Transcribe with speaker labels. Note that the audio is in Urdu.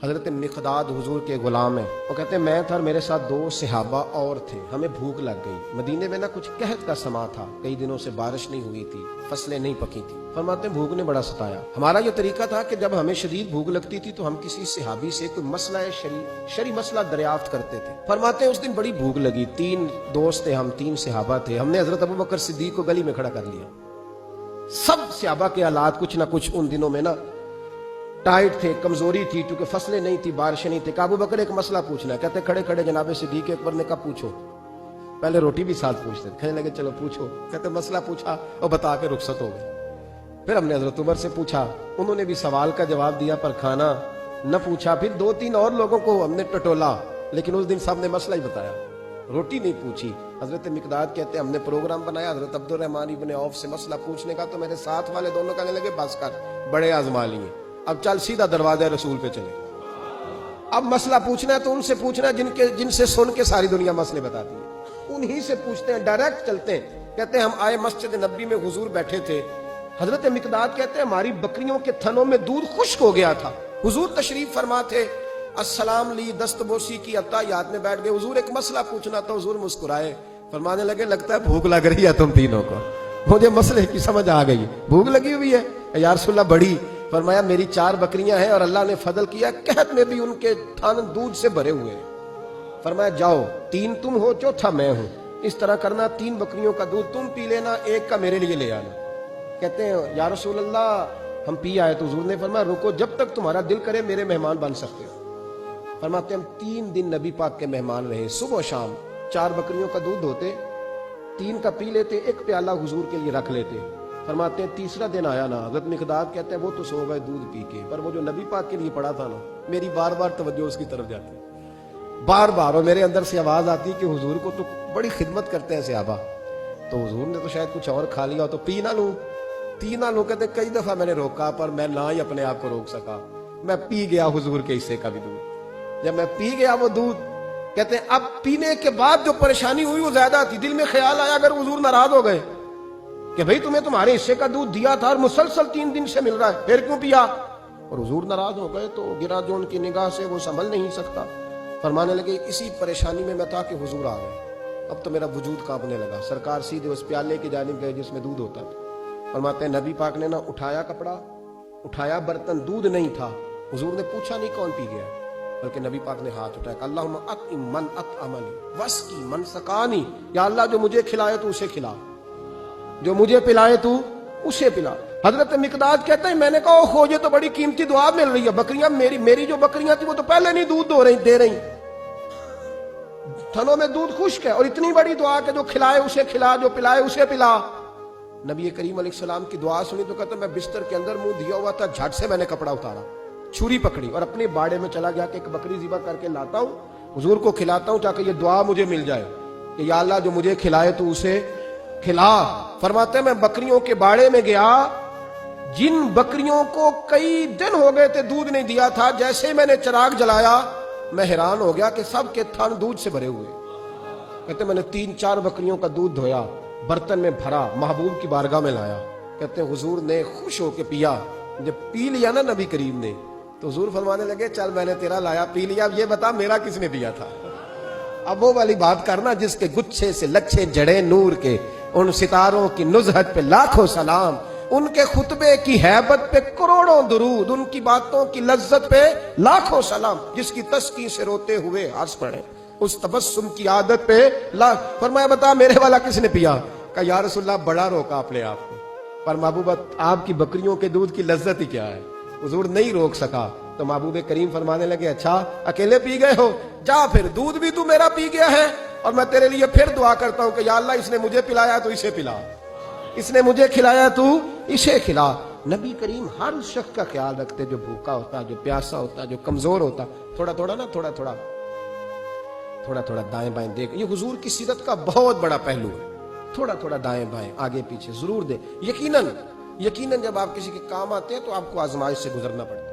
Speaker 1: حضرت مقداد حضور کے غلام ہیں، وہ کہتے ہیں میں تھا اور میرے ساتھ 2 صحابہ اور تھے، ہمیں بھوک لگ گئی، مدینے میں کچھ قحط کا سما تھا، کئی دنوں سے بارش نہیں ہوئی تھی، فصلیں نہیں پکی تھی۔ فرماتے ہیں بھوک نے بڑا ستایا، ہمارا یہ طریقہ تھا کہ جب ہمیں شدید بھوک لگتی تھی تو ہم کسی صحابی سے کوئی مسئلہ شرعی مسئلہ دریافت کرتے تھے۔ فرماتے ہیں اس دن بڑی بھوک لگی، 3 دوست تھے، ہم 3 صحابہ تھے، ہم نے حضرت ابوبکر صدیق کو گلی میں کھڑا کر لیا۔ سب صحابہ کے حالات کچھ نہ کچھ ان دنوں میں ٹائٹ تھے، کمزوری تھی، کیونکہ فصلیں نہیں تھی، بارشیں نہیں تھی۔ ابو بکر ایک مسئلہ پوچھنا ہے، کہتے کھڑے کھڑے جناب صدیق اکبر نے کہا پوچھو، پہلے روٹی بھی ساتھ پوچھتے، کہنے لگے چلو پوچھو، کہتے مسئلہ پوچھا اور بتا کے رخصت ہو گئے۔ پھر ہم نے حضرت عمر سے پوچھا، انہوں نے بھی سوال کا جواب دیا پر کھانا نہ پوچھا۔ پھر 2-3 اور لوگوں کو ہم نے ٹٹولا، لیکن اس دن سب نے مسئلہ ہی بتایا، روٹی نہیں پوچھی۔ حضرت مقداد کہتے ہیں ہم نے پروگرام بنایا حضرت عبد الرحمن ابن عوف سے مسئلہ پوچھنے کا، تو میرے ساتھ والے دونوں کہنے لگے بس کر، بڑے آزما لیے، اب چل سیدھا دروازہ رسول پہ چلے۔ اب مسئلہ پوچھنا ہے تو ان سے پوچھنا ہے جن سے سن کے ساری دنیا مسئلے بتاتی ہے، انہی سے پوچھتے ہیں، ڈائریکٹ چلتے ہیں۔ کہتے ہیں ہم آئے مسجد نبی میں، حضور بیٹھے تھے، حضرت مقداد کہتے ہیں ہماری بکریوں کے تھنوں میں دودھ خشک ہو گیا تھا، حضور تشریف فرما تھے، السلام لی، دست بوسی کی، اتحیات میں بیٹھ گئے، حضور ایک مسئلہ پوچھنا تھا، حضور مسکرائے، فرمانے لگے لگتا ہے بھوک لگ رہی ہے تم تینوں کو، مجھے مسئلے کی سمجھ آ گئی، بھوک لگی ہوئی ہے یا رسول اللہ بڑی؟ فرمایا میری 4 بکریاں ہیں اور اللہ نے فضل کیا، قحط میں بھی ان کے تھن دودھ سے بھرے ہوئے ہیں۔ فرمایا جاؤ، 3 تم ہو، چوتھا میں ہوں، اس طرح کرنا، 3 بکریوں کا دودھ تم پی لینا، 1 کا میرے لیے لے آنا۔ کہتے ہیں یا رسول اللہ ہم پی آئے، تو حضور نے فرمایا رکو، جب تک تمہارا دل کرے میرے مہمان بن سکتے ہو۔ فرماتے ہم 3 دن نبی پاک کے مہمان رہے، صبح و شام 4 بکریوں کا دودھ ہوتے، 3 کا پی لیتے، 1 پیالہ حضور کے لیے رکھ لیتے۔ فرماتے ہیں تیسرا دن آیا نا، حضرت مقداد کہتے ہیں وہ تو سو گئے دودھ پی کے، پر وہ جو نبی پاک کے لیے پڑا تھا نا، میری بار بار توجہ اس کی طرف جاتی، بار بار، اور میرے اندر سے آواز آتی کہ حضور کو تو بڑی خدمت کرتے ہیں صحابہ، تو حضور نے تو شاید کچھ اور کھا لیا تو پی نہ لوں، پی نہ لوں۔ کہتے کئی دفعہ میں نے روکا پر میں نہ ہی اپنے آپ کو روک سکا، میں پی گیا حضور کے حصے کا بھی دودھ۔ جب میں پی گیا وہ دودھ، کہتے ہیں اب پینے کے بعد جو پریشانی ہوئی وہ زیادہ تھی، دل میں خیال آیا اگر حضور ناراض ہو گئے کہ بھئی تمہیں تمہارے حصے کا دودھ دیا تھا اور مسلسل 3 دن سے مل رہا ہے، پھر کیوں پیا؟ اور حضور ناراض ہو گئے تو گرا جو ان کی نگاہ سے وہ سنبھل نہیں سکتا۔ فرمانے لگے اسی پریشانی میں تھا کہ حضور آ گئے، اب تو میرا وجود کانپنے لگا۔ سرکار سیدھے اس پیالے کی جانب گئے جس میں دودھ ہوتا تھا۔ فرماتے ہیں نبی پاک نے نہ اٹھایا کپڑا، اٹھایا برتن، دودھ نہیں تھا، حضور نے پوچھا نہیں کون پی گیا، بلکہ نبی پاک نے ہاتھ اٹھایا، اللہم اطعم من اطعمنی واسقی من سقانی، یا اللہ جو مجھے کھلائے تو اسے کھلا، جو مجھے پلائے تو اسے پلا۔ حضرت مقداد کہتے ہیں میں نے کہا اوہ یہ تو بڑی قیمتی دعا مل رہی ہے، بکریاں میری جو بکریاں تھی وہ تو پہلے نہیں دودھ دے رہی، تھنوں میں دودھ خشک ہے، اور اتنی بڑی دعا کہ جو کھلائے اسے کھلا، جو پلائے اسے پلا۔ نبی کریم علیہ السلام کی دعا سنی تو کہتا میں بستر کے اندر منہ دیا ہوا تھا، جھٹ سے میں نے کپڑا اتارا، چھری پکڑی اور اپنے باڑے میں چلا گیا کہ ایک بکری ذبح کر کے لاتا ہوں، حضور کو کھلاتا ہوں تاکہ یہ دعا مجھے مل جائے کہ یا اللہ جو مجھے کھلائے تو اسے کھلا۔ فرماتے ہیں میں بکریوں کے باڑے میں گیا، جن بکریوں کو کئی دن ہو گئے تھے دودھ نہیں دیا تھا، جیسے میں نے چراغ جلایا میں حیران ہو گیا کہ سب کے تھن دودھ سے بھرے ہوئے۔ کہتے میں نے 3-4 بکریوں کا دودھ دھویا، برتن میں بھرا، محبوب کی بارگاہ میں لایا۔ کہتے ہیں حضور نے خوش ہو کے پیا، جب پی لیا نا نبی کریم نے تو حضور فرمانے لگے چل میں نے تیرا لایا پی لیا، اب یہ بتا میرا کس نے پیا تھا؟ اب وہ والی بات کرنا جس کے گچھے سے لچھے جڑے نور کے، ان ستاروں کی نزہت پہ لاکھوں سلام، ان کے خطبے کی ہیبت پہ کروڑوں درود، ان کی باتوں کی لذت پہ لاکھوں سلام، جس کی تسکین سے روتے ہوئے ہنس پڑے، اس تبسم کی عادت پہ فرمایا بتا میرے والا کس نے پیا؟ کہا یا رسول اللہ بڑا روکا اپنے آپ کو، پر محبوب آپ کی بکریوں کے دودھ کی لذت ہی کیا ہے، حضور نہیں روک سکا۔ تو محبوب کریم فرمانے لگے اچھا اکیلے پی گئے ہو، جا پھر دودھ بھی تو میرا پی گیا ہے، اور میں تیرے لیے پھر دعا کرتا ہوں کہ یا اللہ اس نے مجھے پلایا تو اسے پلا، اس نے مجھے کھلایا تو اسے کھلا۔ نبی کریم ہر اس شخص کا خیال رکھتے جو بھوکا ہوتا، جو پیاسا ہوتا، جو کمزور ہوتا، تھوڑا تھوڑا دائیں بائیں دیکھ، یہ حضور کی سیرت کا بہت بڑا پہلو ہے، تھوڑا تھوڑا دائیں بائیں آگے پیچھے ضرور دے۔ یقیناً جب آپ کسی کے کام آتے ہیں تو آپ کو آزمائش سے گزرنا پڑتا ہے۔